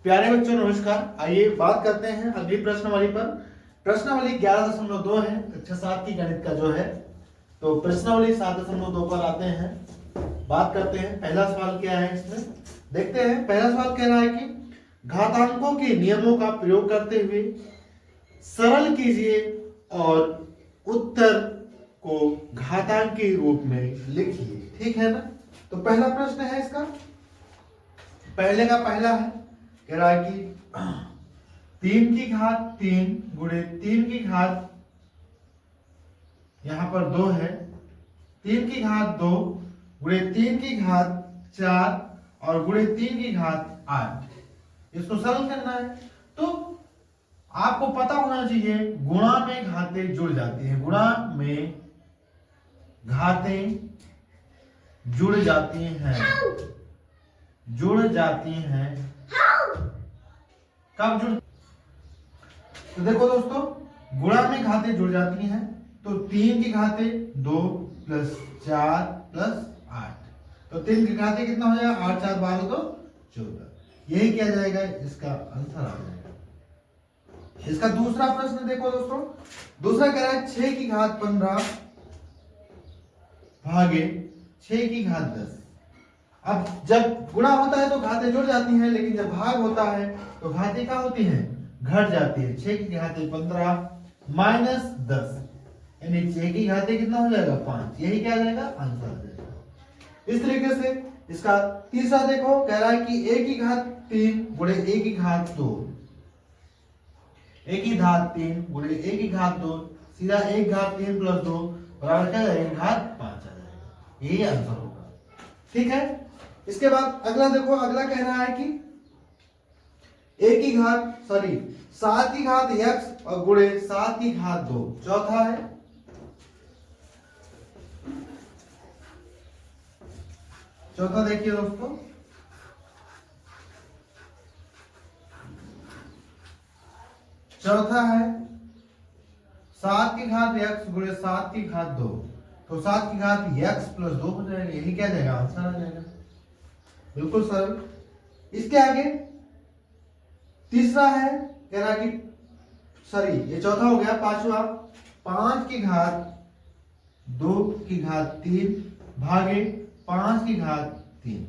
प्यारे बच्चों नमस्कार। आइए बात करते हैं अगली प्रश्नावली पर। प्रश्नावली 11.2 है, कक्षा 7 की गणित का जो है। तो प्रश्नावली 7.2 पर आते हैं, बात करते हैं। पहला सवाल क्या है इसमें देखते हैं। पहला सवाल कह रहा है कि घातांकों के नियमों का प्रयोग करते हुए सरल कीजिए और उत्तर को घातांक के रूप में लिखिए। ठीक है ना। तो पहला प्रश्न है इसका, पहले का पहला है, कह रहा है कि 3 की घात 3 गुणे 3 की घात यहां पर 2 है, 3 की घात 2 गुणे 3 की घात 4 और गुणे 3 की घात 8। इसको सरल करना है। तो आपको पता होना चाहिए गुणा में घातें जुड़ जाती हैं। गुणा में घातें जुड़ जाती हैं, जुड़ जाती हैं। कब जुड़, तो देखो दोस्तों, गुणा में घातें जुड़ जाती हैं। तो 3 की घातें 2 प्लस 4 प्लस 8, तो 3 की घातें कितना हो जाएगा, 8 4 12 तो 14। यही क्या जाएगा, इसका आंसर आ जाएगा। इसका दूसरा प्रश्न देखो दोस्तों, दूसरा कह रहा है 6 की घात 15 भागे 6 की घात 10। अब जब गुणा होता है तो घातें जुड़ जाती हैं, लेकिन जब भाग होता है तो घातें क्या होती हैं, घट जाती है। 6 की घातें 15 माइनस 10, यानी 6 की घातें कितना हो जाएगा, 5। यही क्या आ जाएगा, आंसर आ जाएगा। इस तरीके से इसका तीसरा देखो, कह रहा है कि a की घात 3 गुणे a की घात 2, a की घात 3 गुणे a की घात 2, सीधा 1 घात 3 प्लस 2 बराबर क्या है, 1 घात 5 आ जाएगा। यही आंसर होगा। ठीक है। इसके बाद अगला देखो, अगला कह रहा है कि 7 की घात x और गुणे 7 की घात 2। चौथा है, चौथा देखिए दोस्तों, चौथा है 7 की घात x गुणे 7 की घात 2। तो 7 की घात x प्लस 2 हो जाएगा। यही क्या जाएगा, आंसर आ जाएगा। बिल्कुल सरल। इसके आगे तीसरा है, कह रहा कि ये चौथा हो गया। पांचवा 5 की घात 2 की घात 3 भागे 5 की घात 3,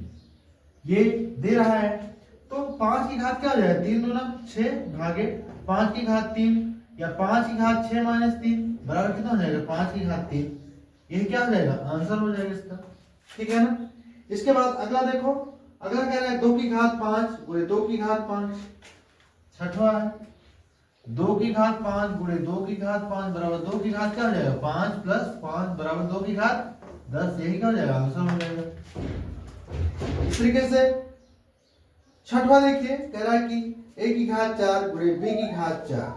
ये दे रहा है। तो 5 की घात क्या हो जाएगा, 3 दूना 6 भागे 5 की घात 3, या 5 की घात 6 माइनस 3 बराबर कितना हो जाएगा, 5 की घात 3। यही क्या हो जाएगा, आंसर हो जाएगा इसका। ठीक है ना। इसके बाद अगला देखो, अगला कह रहा है 2 की घात 5 गुणे 2 की घात 5। छठवा है 2 की घात 5 गुणे 2 की घात 5 बराबर 2 की घात क्या हो जाएगा, 5 प्लस 5 बराबर 2 की घात 10। यही क्या हो जाएगा, आंसर हो जाएगा। इस तरीके से छठवा देखिए, कह रहा है कि a की घात 4 गुणे b की घात 4।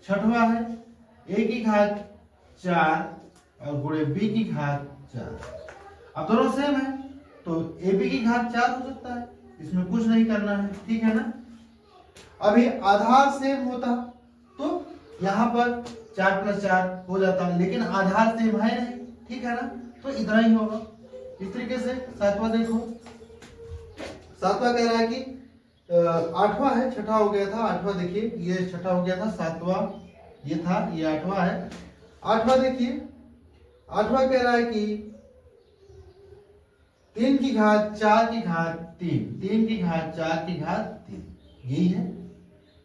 छठवा है a की घात 4 और गुणे b की घात 4। अब दोनों सेम है तो ab की घात 4 हो सकता है, इसमें कुछ नहीं करना है। ठीक है ना। अभी आधार सेम होता तो यहां पर 4 प्लस 4 हो जाता, लेकिन आधार सेम है नहीं। ठीक है ना, तो इतना ही होगा। इस तरीके से सातवां देखो, सातवां कह रहा है कि 8वां है, छठा हो गया था 8वां। देखिए ये छठा हो गया था, 7वां ये था, ये 8वां है। 8वां देखिए, 8वां कह रहा है कि 3 की घात 4 की घात 3, 3 की घात 4 की घात 3। यही है।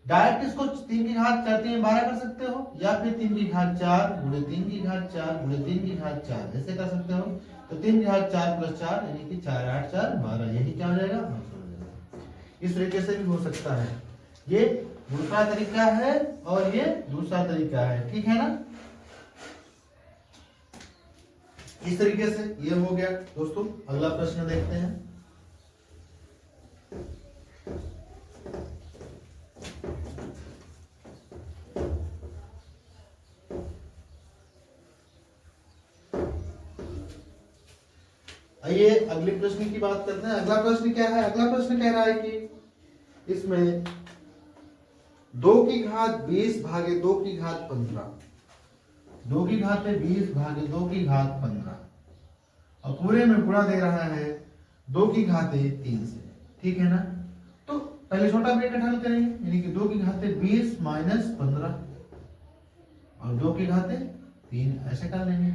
डायरेक्ट इसको 3 की घात 4 3 12 कर सकते हो, या फिर 3 की घात 4 गुणे 3 की घात 4 गुणे 3 की घात 4 ऐसे कर सकते हो। तो 3 की घात 4 प्लस 4 यानी कि 4 8 4 12। यही क्या हो जाएगा, आंसर हो जाएगा। इस तरीके से भी हो सकता है। ये दूसरा तरीका है और ये दूसरा तरीका है। ठीक है ना। इस तरीके से ये हो गया दोस्तों। अगला प्रश्न देखते हैं। आइए अगले प्रश्न की बात करते हैं। अगला प्रश्न क्या है, अगला प्रश्न कह रहा है कि इसमें 2 की घात 20 भागे 2 की घात 15, 2 की घात 20 भागे 2 की घात 15 और पूरे में गुणा दे रहा है 2 की घात 3 से। ठीक है ना। तो पहले छोटा ब्रैकेट हल करेंगे, यानी कि 2 की घाते 20 माइनस 15 और 2 की घाते 3 ऐसे कर लेंगे।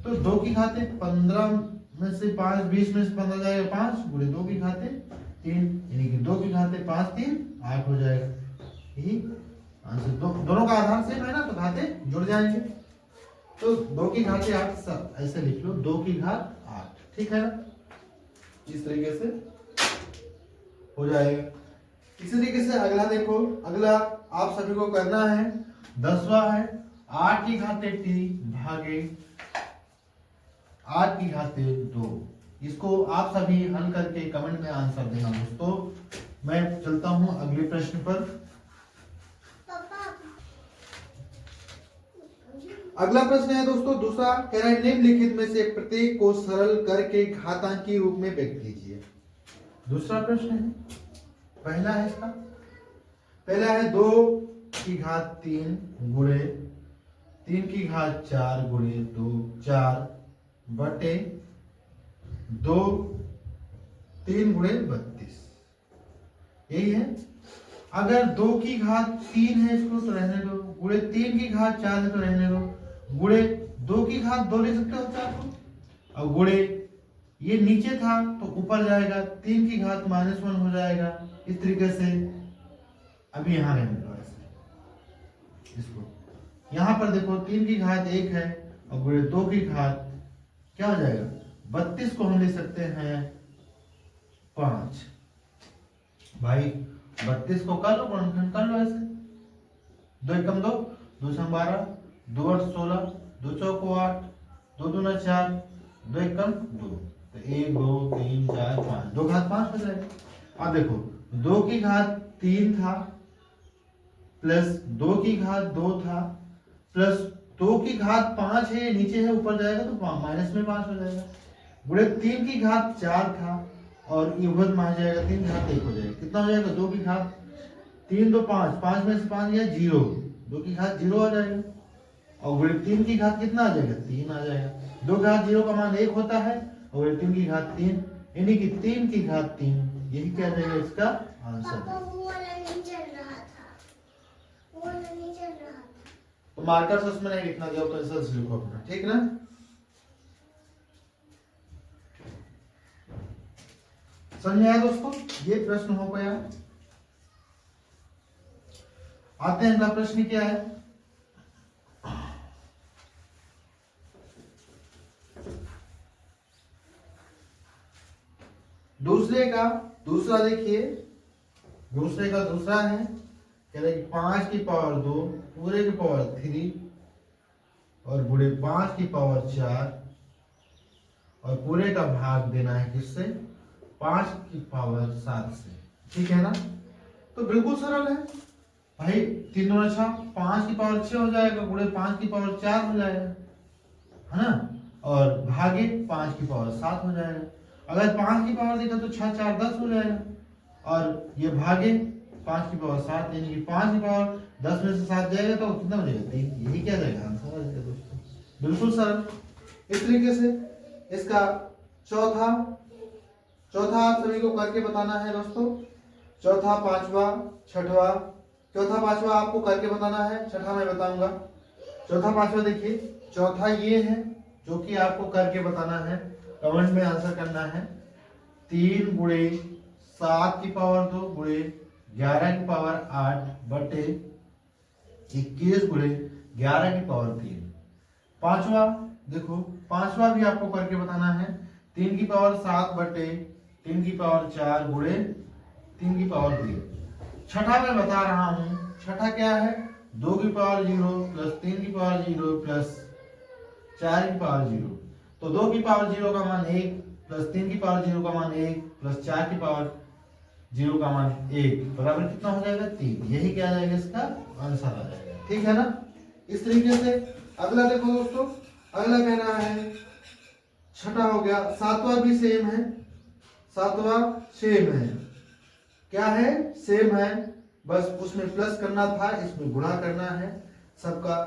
तो 2 की घाते 15 में से 5, 20 में से 15 जाएगा 5 गुणे 2 की घाते 3, यानी कि 2 की घाते 5 3 8 हो जाएगा। यही आंसर। दोनों का आधार सेम है ना, तो घाते जुड़ जाएंगे। तो 2 की घाते 8 ऐसे लिख लो, 2 की घात 8, ठीक है ना, इस तरीके से हो जाएगा। इसी तरीके से अगला देखो, अगला आप सभी को करना है 10वां है 8 की घाते t भागे 8 की घाते 2। इसको आप सभी हल करके कमेंट में आंसर देना दोस्तों। मैं चलता हूं अगले प्रश्न पर। अगला प्रश्न है दोस्तों दूसरा, कह रहा है निम्नलिखित में से प्रत्येक को सरल करके घातांकी रूप में व्यक्त कीजिए। दूसरा प्रश्न है, पहला है इसका, पहला है 2 की घात 3 गुणे 3 की घात 4 गुणे 2 4 बटे 2 3 गुणे 32, यही है। अगर 2 की घात 3 है इसको तो रहने दो, गुणे 3 की घात 4 है तो रहने दो, गुणे 2 की घात 2 ले सकते हो 4 को, और गुणे ये नीचे था तो ऊपर जाएगा 3 की घात -1 हो जाएगा। इस तरीके से अभी यहाँ रहने दो ऐसे इसको। यहाँ पर देखो 3 की घात 1 है और गुणे 2 की घात क्या हो जाएगा 32 को हम ले सकते हैं 5। भाई 32 को कर लो, गुणनखंड कर लो ऐसे, 2 एकम 2, 2 छम 12, 2 8 16, 2 चौको 8, 2 दूना 4, 2 एकम 2, तो 1 2 3 4 5, 2 घात 5 हो जाएगा। अब देखो 2 की घात 3 था प्लस 2 की घात 2 था प्लस 2 की घात 5 है, नीचे है ऊपर जाएगा तो माइनस में 5 हो जाएगा, गुणे 3 की घात 4 था और ये उधर में आ जाएगा 3 घात 1 हो जाएगा। कितना हो जाएगा 2 की घात 3 तो 5, 5 में से 5 गया 0, 2 की घात 0 आ जाएगा और गुणे 3 की घात कितना आ जाएगा 3 आ जाएगा। 2 घात 0 का मान 1 होता है और गुणे 3 की घात 3, यानी कि 3 की घात 3, यही क्या जाएगा इसका आंसर। तो मार्कर से उसमें नहीं लिखना, दिया पेंसिल से लिखो अपना, ठीक ना। समझ में आया दोस्तों, ये प्रश्न हो गया। आते हैं अगला प्रश्न क्या है, दूसरा देखिए, दूसरे का दूसरा है, कह रहे 5 की पावर 2 पूरे की पावर 3 और गुणे 5 की पावर 4 और पूरे का भाग देना है किससे 5 की पावर 7 से, ठीक है ना। तो बिल्कुल सरल है भाई, 3 दूना 6, 5 की पावर 6 हो जाएगा, गुणे 5 की पावर 4 हो जाएगा, है ना, और भागे 5 की पावर 7 हो जाएगा। अगर 5 की पावर देखा तो 6 4 10 हो जाएगा और ये भागे 5 की पावर 7, यानी कि 5 की पावर 10 में से 7 जाएगा तो कितना हो जाएगा 3, यही क्या जाएगा आंसर आ जाएगा दोस्तों, बिल्कुल सरल। इस तरीके से इसका चौथा आप सभी को करके बताना है दोस्तों। चौथा पांचवा आपको करके बताना है, छठा मैं बताऊंगा। चौथा पांचवा देखिए, चौथा ये है जो कि आपको करके बताना है, कमेंट में आंसर करना है। 3 गुणे 7 की पावर 2 गुणे 11 की पावर 8 बटे 21 गुणे 11 की पावर 3। पांचवा देखो, पांचवा भी आपको करके बताना है। 3 की पावर 7 बटे 3 की पावर 4 गुणे 3 की पावर 3। छठा मैं बता रहा हूं, छठा क्या है 2 की पावर 0 प्लस 3 की पावर 0 प्लस 4 की पावर 0। तो 2 की पावर 0 का मान 1 प्लस 3 की पावर 0 का मान 1 प्लस 4 की पावर 0 का मान 1 बराबर कितना हो जाएगा 3, यही क्या आ जाएगा इसका आंसर आ जाएगा, ठीक है ना। इस तरीके से अगला देखो दोस्तों, अगला कह रहा है, छठा हो गया, सातवां भी सेम है, सातवां सेम है, क्या है सेम है, बस उसमें प्लस करना था, इसमें गुणा करना है सबका,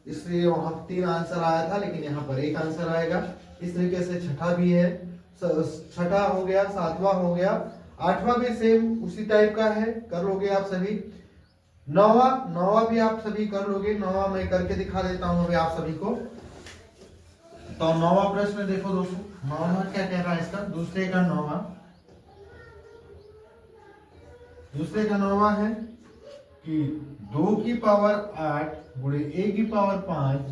इसलिए वहां 3 आंसर आया था लेकिन यहाँ पर 1 आंसर आएगा। इस तरीके से छठा भी है, छठा हो गया, सातवां हो गया, 8वां भी सेम उसी टाइप का है, कर लोगे आप सभी। 9वां भी आप सभी कर लोगे। 9वां मैं करके दिखा देता हूं अभी आप सभी को। तो 9वां प्रश्न देखो दोस्तों, 9वां क्या कह रहा है इसका, दूसरे का 9वां है कि 2 की पावर 8 गुणे a की पावर 5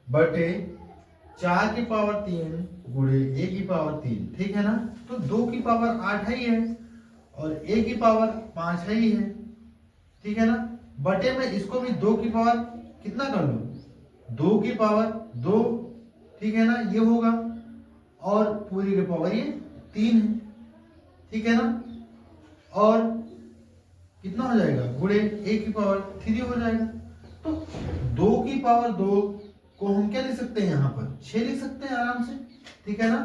बटे 4 की पावर 3 गुणे a की पावर 3, ठीक है ना। तो 2 की पावर 8 है ही है और a की पावर 5 है ही है, ठीक है ना। बटे में इसको भी 2 की पावर कितना कर लो, 2 की पावर 2, ठीक है ना, ये होगा। और पूरी की पावर ये 3 है, ठीक है ना। और कितना हो जाएगा, गुणे a की पावर 3 हो जाएगा। तो 2 की पावर 2 को हम क्या लिख सकते हैं, यहाँ पर 6 लिख सकते हैं आराम से, ठीक है ना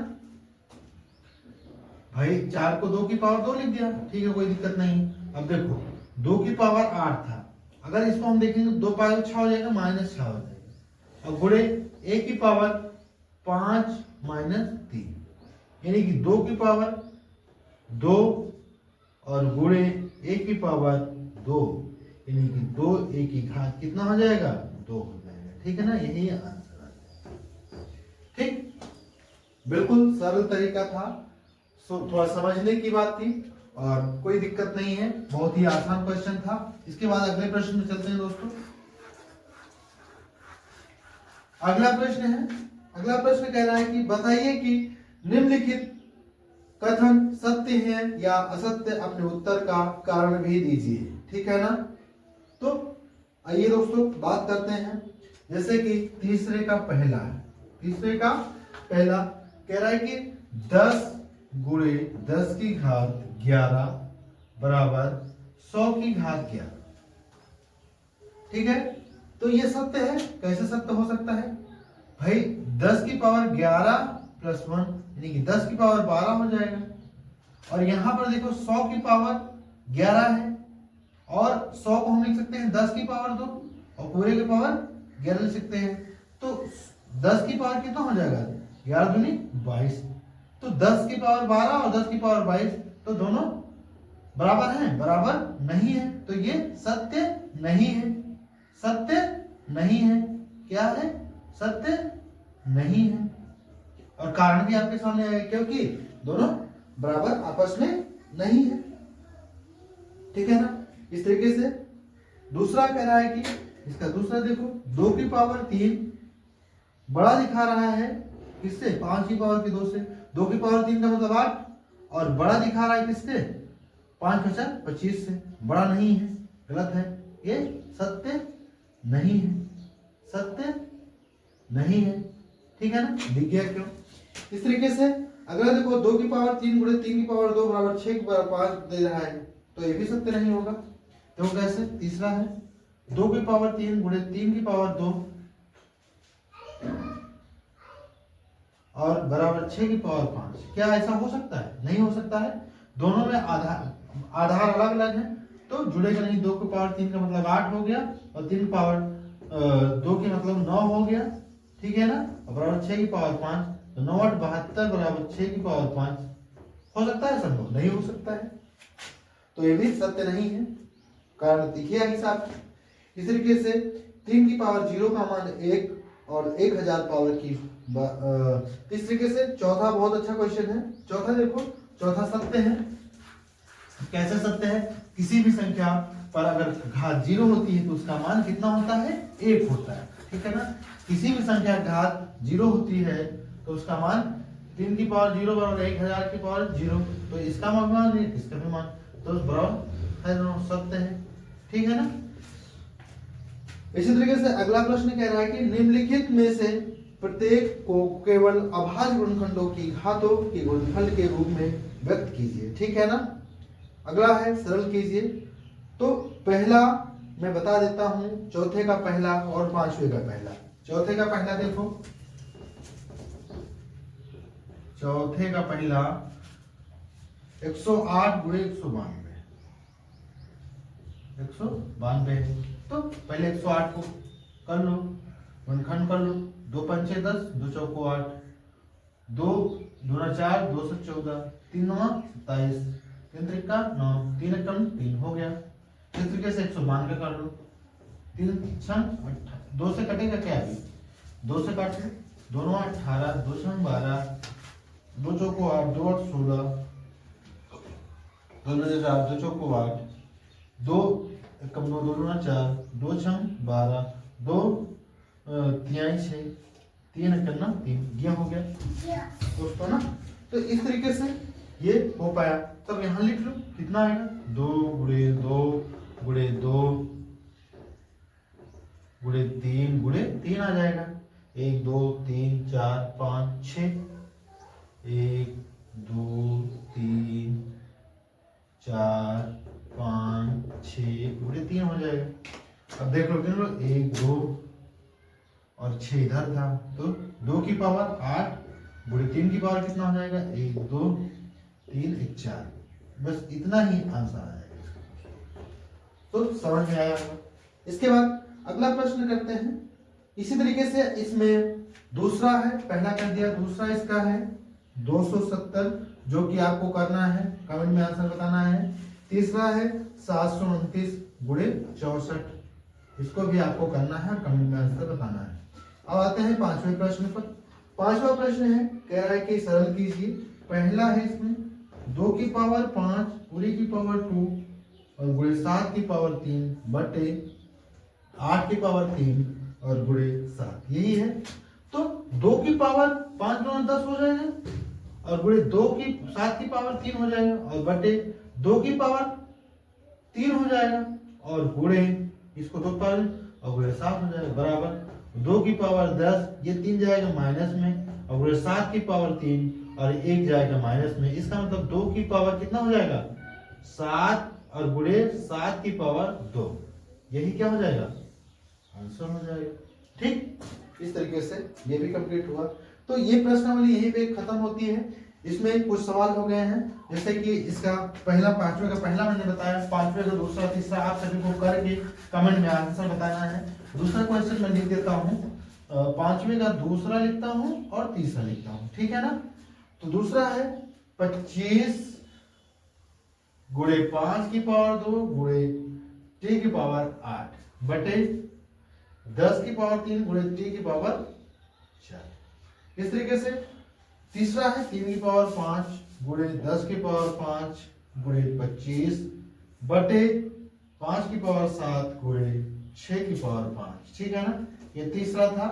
भाई। 4 को 2 की पावर 2 लिख दिया, ठीक है, कोई दिक्कत नहीं। अब देखो 2 की पावर 8 था, अगर इसको हम देखेंगे 2 पावर 6 हो जाएगा, -6 हो जाएगा। और गुणे a की पावर 5 -3, यानी कि 2 की पावर 2 और गुणे a की पावर 2, यानी कि 2a की घात कितना हो जाएगा, 2 हो जाएगा, ठीक है ना। यही आंसर है, ठीक, बिल्कुल सरल तरीका था। थोड़ा समझने की बात थी और कोई दिक्कत नहीं है, बहुत ही आसान क्वेश्चन था। इसके बाद अगले प्रश्न में चलते हैं दोस्तों। अगला प्रश्न कह रहा है कि बताइए कि निम्नलिखित कथन सत्य है या असत्य, अपने उत्तर का कारण भी दीजिए, ठीक है ना। तो आइए दोस्तों बात करते हैं। जैसे कि तीसरे का पहला कह रहा है कि 10 गुणे 10 की घात 11 बराबर 100 की घात 11, ठीक है। तो ये सत्य है, कैसे सत्य हो सकता है भाई, 10 की पावर 11 प्लस 1 यानी कि 10 की पावर 12 हो जाएगा। और यहां पर देखो 100 की पावर 11 है और 100 को हम लिख सकते हैं 10 की पावर 2 और पूरे की पावर 11 लिख सकते हैं। तो 10 की पावर कितना हो जाएगा, 11 दूनी 22। तो 10 की पावर 12 और 10 की पावर 22, तो दोनों बराबर हैं, बराबर नहीं है। तो ये सत्य नहीं है, सत्य नहीं है, क्या है, सत्य नहीं है। और कारण भी आपके सामने आएगा, क्योंकि दोनों बराबर आपस में नहीं है, ठीक है ना। इस तरीके से दूसरा कह रहा है कि इसका दूसरा देखो, 2 की पावर 3 बड़ा दिखा रहा है किससे, 5 की पावर 2 से। 2 की पावर 3 का मतलब 8 और बड़ा दिखा रहा है किससे, 5 × 4 = 25 से। बड़ा नहीं है, गलत है, ये सत्य नहीं है, सत्य नहीं है, ठीक है ना। दिख गया क्यों। इस तरीके से अगला देखो, 2 की पावर 3 गुणे 3 की पावर 2 बराबर 6 की पावर 5 दे रहा है, तो ये भी सत्य नहीं होगा। तो कैसे, तीसरा है 2 की पावर 3 गुणे 3 की पावर 2 और बराबर 6 की पावर 5, क्या ऐसा हो सकता है, नहीं हो सकता है। दोनों में आधार अलग अलग है, तो जुड़ेगा नहीं। 2 की पावर 3 का मतलब 8 हो गया और 3 की पावर 2 के मतलब 9 हो गया, ठीक है ना। और बराबर 6 की पावर 5, तो 9 8 72 बराबर 6 की पावर 5 हो सकता है, संभव नहीं हो सकता है। तो ये भी सत्य नहीं है, कारण दिखिए हिसाब। इस तरीके से 3 की पावर 0 का मान 1 और 1000 पावर की। इस तरीके से चौथा बहुत अच्छा क्वेश्चन है। चौथा देखो, चौथा सत्य है। कैसे सत्य है, किसी भी संख्या पर अगर घात 0 होती है तो उसका मान कितना होता है, 1 होता है, ठीक है ना। किसी भी संख्या घात 0 होती है तो उसका मान 3 की पावर 0 बराबर 1000 की पावर 0, तो इसका मान इसका भी मान तो बराबर है, दोनों सत्य है, ठीक है ना। इसी तरीके से अगला प्रश्न कह रहा है कि निम्नलिखित में से प्रत्येक को केवल अभाज्य गुणनखंडों की घातों के गुणनफल के रूप में व्यक्त कीजिए, ठीक है ना। अगला है सरल कीजिए। तो पहला मैं बता देता हूं, चौथे का पहला और पांचवे का पहला। चौथे का पहला देखो, चौथे का पहला 108 गुणे 192, तो पहले 108 को कर लो, गुणनखंड कर लो। 2 पंचे 10, 2 चौको 8, 2 दूना 4, 2 से 14, 3 9 27, 3 त्रिका 9, 3 एकम 3 हो गया। इस तरीके से 192 कर लो, 3 छंग 2 से कटेगा क्या अभी, 2 से काट लो, दोनों 18, 2 छंग 12, 2 चौको 8, 2 8 16, दोनों 4, 2 चौको 8, 2 एकम 9, 2 दूना 4, 2 छंग 12, 2 तिहाई 6, 3 एकम 3, ये हो गया दोस्तों ना। तो इस तरीके से ये हो पाया। तब यहाँ लिख लो कितना आएगा, 2 गुणे 2 गुणे 2 गुणे 3 गुणे 3 आ जाएगा। 1 2 3 4 5 6, 1 2 3 4 5 6 गुणे 3 हो जाएगा। अब देख लो गिन लो, 1 2 और 6 इधर था, तो 2 की पावर 8 गुणे 3 की पावर कितना हो जाएगा, 1 2 3 1 4, बस इतना ही आंसर आएगा। तो समझ में आया होगा। इसके बाद अगला प्रश्न करते हैं। इसी तरीके से इसमें दूसरा है, पहला कर दिया, दूसरा इसका है 270 जो कि आपको करना है, कमेंट में आंसर बताना है। तीसरा है 729 गुणे 64, इसको भी आपको करना है, कमेंट में आंसर बताना है। अब आते हैं पांचवें प्रश्न पर। पांचवा प्रश्न है, कह रहा है कि सरल कीजिए। पहला है इसमें 2 की पावर 5 पूरी की पावर 2 और गुणे 7 की पावर 3 बटे 8 की पावर 3 और गुणे 7, यही है। तो 2 की पावर 5 गुणे 10 हो जाएगा और गुणे 2 की 7 की पावर 3 हो जाएगा और बटे 2 की पावर 3 हो जाएगा और गुणे इसको 2 पावर और गुणे 7 हो जाएगा बराबर 2 की पावर 10, ये 3 जाएगा माइनस में और गुणे 7 की पावर 3 और 1 जाएगा माइनस में। इसका मतलब 2 की पावर कितना हो जाएगा, 7 और गुणे 7 की पावर 2, यही क्या हो जाएगा, आंसर हो जाएगा। ठीक, इस तरीके से ये भी कंप्लीट हुआ। तो ये प्रश्नावली यहीं पे खत्म होती है। इसमें कुछ सवाल हो गए हैं, जैसे कि इसका पहला, पांचवे का पहला मैंने बताया, पांचवे का दूसरा तीसरा आप सभी को करके कमेंट में आंसर बताना है। दूसरा क्वेश्चन मैं लिख देता हूँ, पांचवे का दूसरा लिखता हूँ और तीसरा लिखता हूँ, ठीक है ना। तो दूसरा है 25 गुणे 5 की पावर 2 गुणे t की पावर 8 बटे 10 की पावर 3 गुणे t की पावर 4। इस तरीके से तीसरा है 3 की पावर 5 गुणे 10 की पावर 5 गुणे 25 बटे 5 की पावर 7 गुणे 6 की पावर 5, ठीक है ना। ये तीसरा था।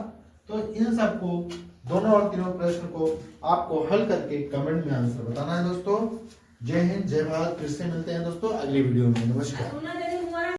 तो इन सबको, दोनों और तीनों प्रश्न को आपको हल करके कमेंट में आंसर बताना है दोस्तों। जय हिंद, जय भारत। फिर से मिलते हैं दोस्तों अगली वीडियो में। नमस्कार।